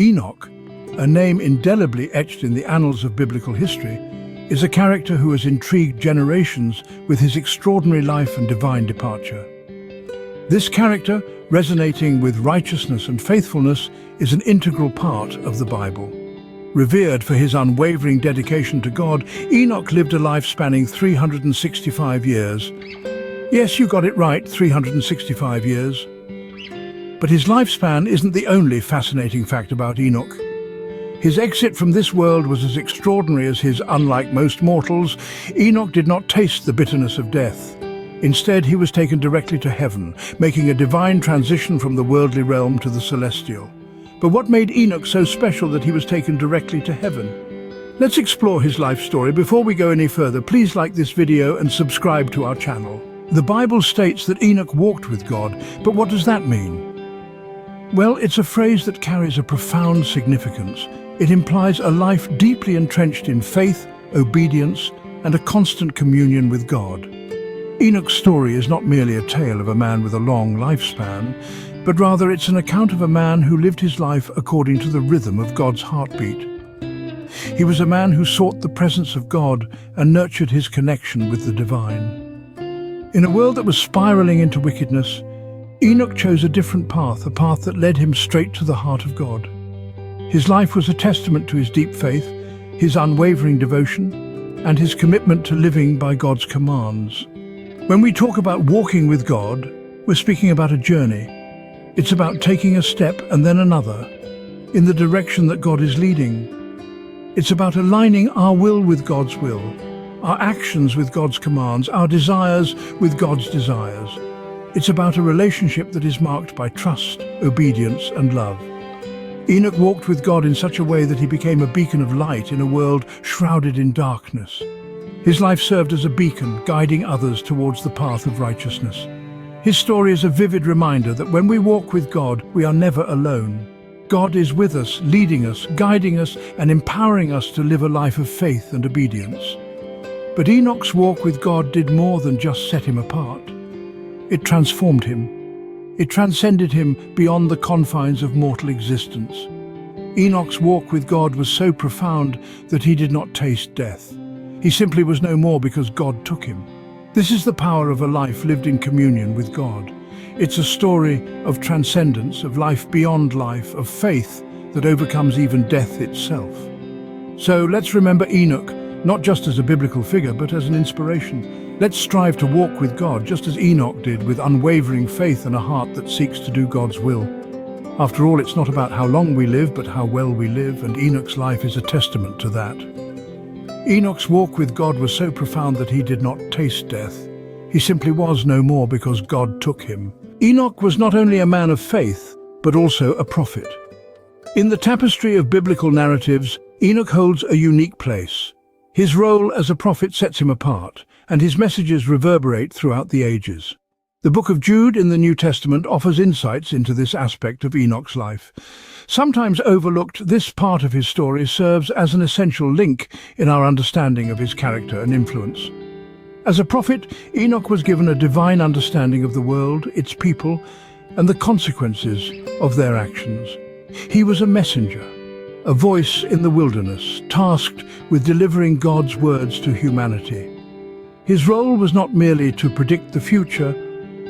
Enoch, a name indelibly etched in the annals of biblical history, is a character who has intrigued generations with his extraordinary life and divine departure. This character, resonating with righteousness and faithfulness, is an integral part of the Bible. Revered for his unwavering dedication to God, Enoch lived a life spanning 365 years. Yes, you got it right, 365 years. But his lifespan isn't the only fascinating fact about Enoch. His exit from this world was as extraordinary as his. Unlike most mortals, Enoch did not taste the bitterness of death. Instead, he was taken directly to heaven, making a divine transition from the worldly realm to the celestial. But what made Enoch so special that he was taken directly to heaven? Let's explore his life story. Before we go any further, please like this video and subscribe to our channel. The Bible states that Enoch walked with God, but what does that mean? Well, it's a phrase that carries a profound significance. It implies a life deeply entrenched in faith, obedience, and a constant communion with God. Enoch's story is not merely a tale of a man with a long lifespan, but rather it's an account of a man who lived his life according to the rhythm of God's heartbeat. He was a man who sought the presence of God and nurtured his connection with the divine. In a world that was spiraling into wickedness, Enoch chose a different path, a path that led him straight to the heart of God. His life was a testament to his deep faith, his unwavering devotion, and his commitment to living by God's commands. When we talk about walking with God, we're speaking about a journey. It's about taking a step and then another, in the direction that God is leading. It's about aligning our will with God's will, our actions with God's commands, our desires with God's desires. It's about a relationship that is marked by trust, obedience, and love. Enoch walked with God in such a way that he became a beacon of light in a world shrouded in darkness. His life served as a beacon, guiding others towards the path of righteousness. His story is a vivid reminder that when we walk with God, we are never alone. God is with us, leading us, guiding us, and empowering us to live a life of faith and obedience. But Enoch's walk with God did more than just set him apart. It transformed him. It transcended him beyond the confines of mortal existence. Enoch's walk with God was so profound that he did not taste death. He simply was no more because God took him. This is the power of a life lived in communion with God. It's a story of transcendence, of life beyond life, of faith that overcomes even death itself. So let's remember Enoch, not just as a biblical figure, but as an inspiration. Let's strive to walk with God, just as Enoch did, with unwavering faith and a heart that seeks to do God's will. After all, it's not about how long we live, but how well we live, and Enoch's life is a testament to that. Enoch's walk with God was so profound that he did not taste death. He simply was no more because God took him. Enoch was not only a man of faith, but also a prophet. In the tapestry of biblical narratives, Enoch holds a unique place. His role as a prophet sets him apart, and his messages reverberate throughout the ages. The book of Jude in the New Testament offers insights into this aspect of Enoch's life. Sometimes overlooked, this part of his story serves as an essential link in our understanding of his character and influence. As a prophet, Enoch was given a divine understanding of the world, its people, and the consequences of their actions. He was a messenger, a voice in the wilderness, tasked with delivering God's words to humanity. His role was not merely to predict the future,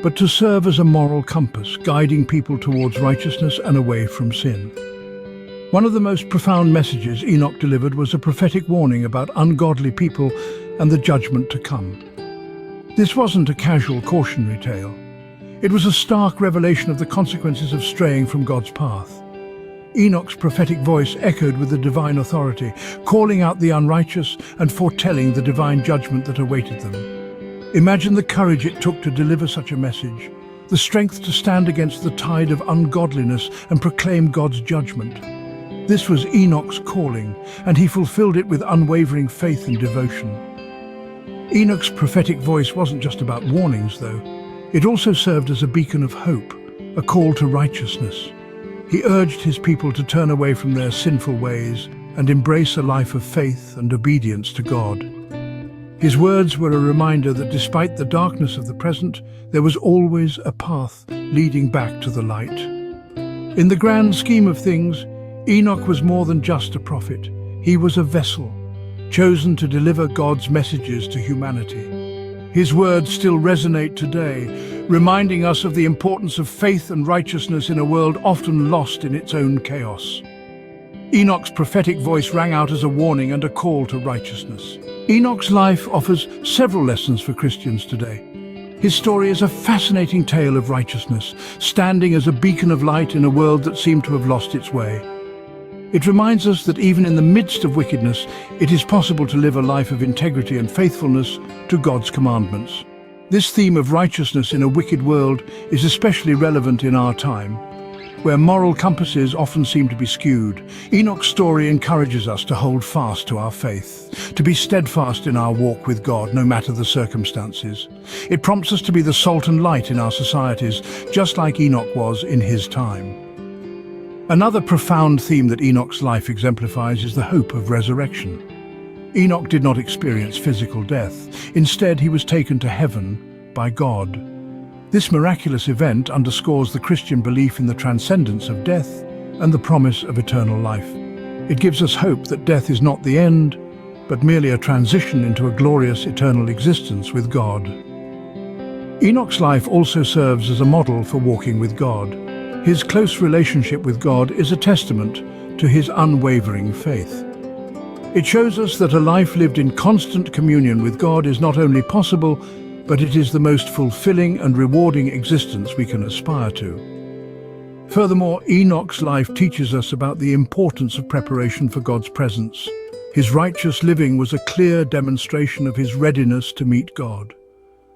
but to serve as a moral compass, guiding people towards righteousness and away from sin. One of the most profound messages Enoch delivered was a prophetic warning about ungodly people and the judgment to come. This wasn't a casual cautionary tale. It was a stark revelation of the consequences of straying from God's path. Enoch's prophetic voice echoed with the divine authority, calling out the unrighteous and foretelling the divine judgment that awaited them. Imagine the courage it took to deliver such a message, the strength to stand against the tide of ungodliness and proclaim God's judgment. This was Enoch's calling, and he fulfilled it with unwavering faith and devotion. Enoch's prophetic voice wasn't just about warnings, though. It also served as a beacon of hope, a call to righteousness. He urged his people to turn away from their sinful ways and embrace a life of faith and obedience to God. His words were a reminder that despite the darkness of the present, there was always a path leading back to the light. In the grand scheme of things, Enoch was more than just a prophet. He was a vessel, chosen to deliver God's messages to humanity. His words still resonate today, reminding us of the importance of faith and righteousness in a world often lost in its own chaos. Enoch's prophetic voice rang out as a warning and a call to righteousness. Enoch's life offers several lessons for Christians today. His story is a fascinating tale of righteousness, standing as a beacon of light in a world that seemed to have lost its way. It reminds us that even in the midst of wickedness, it is possible to live a life of integrity and faithfulness to God's commandments. This theme of righteousness in a wicked world is especially relevant in our time, where moral compasses often seem to be skewed. Enoch's story encourages us to hold fast to our faith, to be steadfast in our walk with God, no matter the circumstances. It prompts us to be the salt and light in our societies, just like Enoch was in his time. Another profound theme that Enoch's life exemplifies is the hope of resurrection. Enoch did not experience physical death. Instead, he was taken to heaven by God. This miraculous event underscores the Christian belief in the transcendence of death and the promise of eternal life. It gives us hope that death is not the end, but merely a transition into a glorious eternal existence with God. Enoch's life also serves as a model for walking with God. His close relationship with God is a testament to his unwavering faith. It shows us that a life lived in constant communion with God is not only possible, but it is the most fulfilling and rewarding existence we can aspire to. Furthermore, Enoch's life teaches us about the importance of preparation for God's presence. His righteous living was a clear demonstration of his readiness to meet God.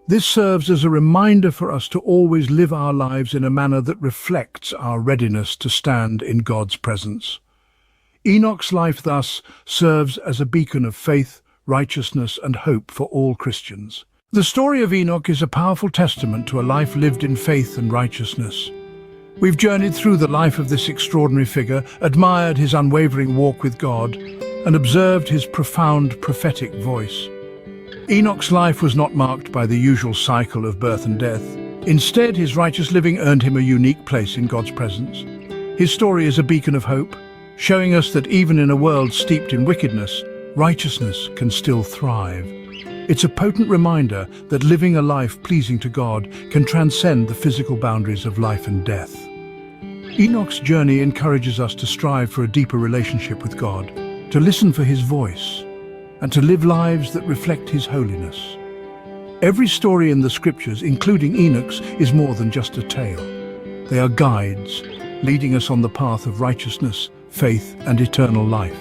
This serves as a reminder for us to always live our lives in a manner that reflects our readiness to stand in God's presence. Enoch's life thus serves as a beacon of faith, righteousness, and hope for all Christians. The story of Enoch is a powerful testament to a life lived in faith and righteousness. We've journeyed through the life of this extraordinary figure, admired his unwavering walk with God, and observed his profound prophetic voice. Enoch's life was not marked by the usual cycle of birth and death. Instead, his righteous living earned him a unique place in God's presence. His story is a beacon of hope, showing us that even in a world steeped in wickedness, righteousness can still thrive. It's a potent reminder that living a life pleasing to God can transcend the physical boundaries of life and death. Enoch's journey encourages us to strive for a deeper relationship with God, to listen for his voice, and to live lives that reflect his holiness. Every story in the scriptures, including Enoch's, is more than just a tale. They are guides, leading us on the path of righteousness, faith, and eternal life.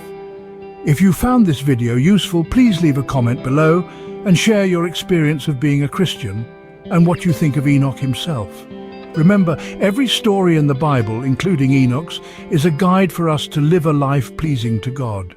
If you found this video useful, please leave a comment below and share your experience of being a Christian and what you think of Enoch himself. Remember, every story in the Bible, including Enoch's, is a guide for us to live a life pleasing to God.